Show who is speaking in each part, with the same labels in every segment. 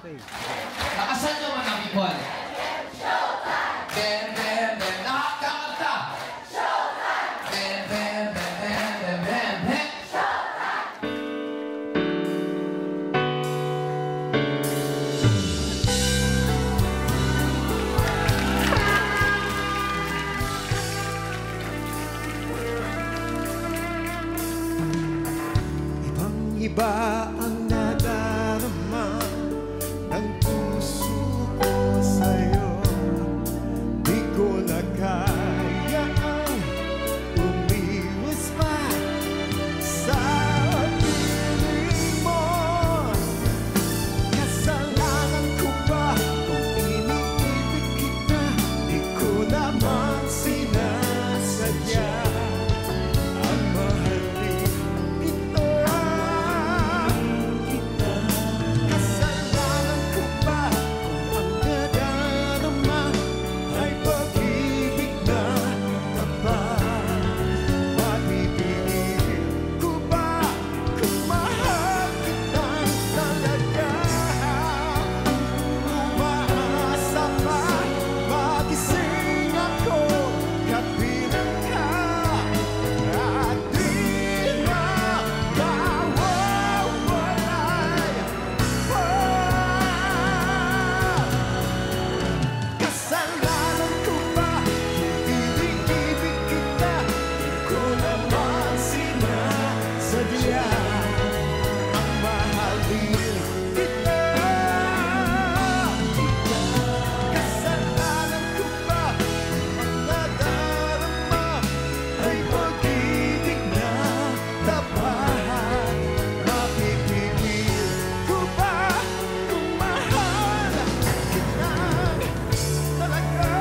Speaker 1: Okay.
Speaker 2: Nakasan nyo man ang people. Ben, ben, ben, nakakanta. Ben, ben, ben, ben, ben, ben, ben.
Speaker 1: Ibang-iba ang nadarama ng puso ko sa'yo. Di ko na kayang umiwas pa sa piling mo. Kasalanan ko ba kung iniibig kita? Di ko naman sinasadya ang mahalin kita. Kasalanan ko ba kung ang nadarama ay pag-ibig na tapat? Mapipigil ko ba kung mahal kitang talaga? Umaasa pa magising ako kabilang ka at di na mawawalay pa. Kasalanan ko ba kung iniibig kita? Di ko naman sinasadya ang mahalin kita. Kasalanan ko ba ang nadarama ay pag-ibig na tapat? Mapipigil ko ba kung mahal kitang talaga?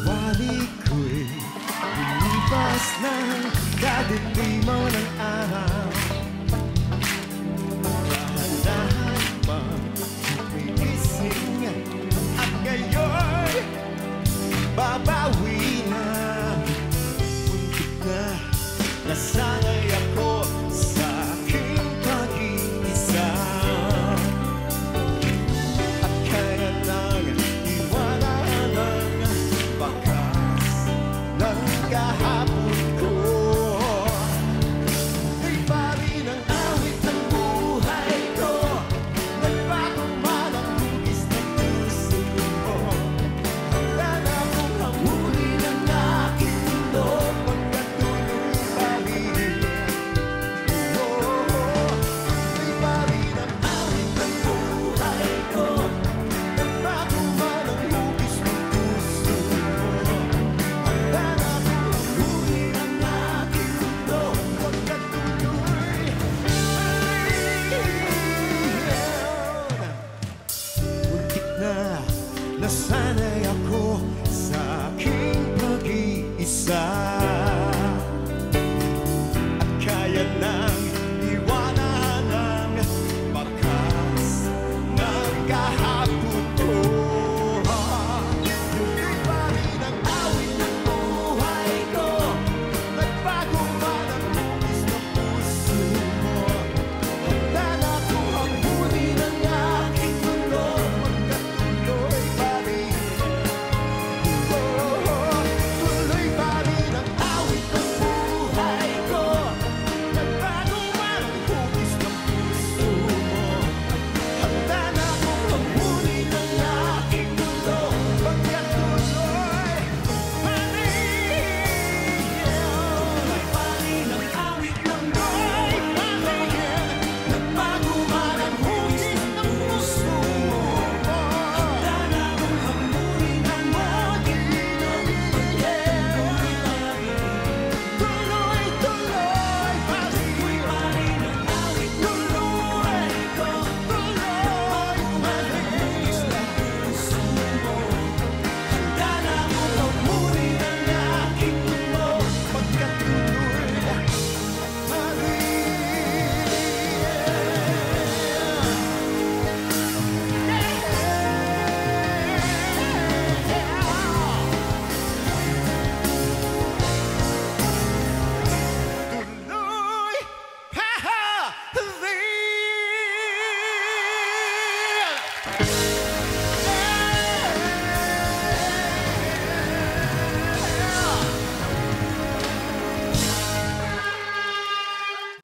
Speaker 1: Wali ko'y lumipas ng kadiliman ng araw. Dahan-dahan pa gumigising at ngayon babawi na. Muntik na nasanay ako sa aking pag-iisa. At kaya nang iwanan ang bakas ng kahapon ko. Iba rin ang awit ng buhay ko. Nagbago man ang hugis ng puso mo. Handa na akong hangulin ang aking mundo pagkatuloy pa rin. Iba rin ang awit ng buhay ko. Nagbago man ang hugis ng puso mo. Handa na akong hangulin ang aking mundo pagkatuloy pa rin. Muntik na nasanay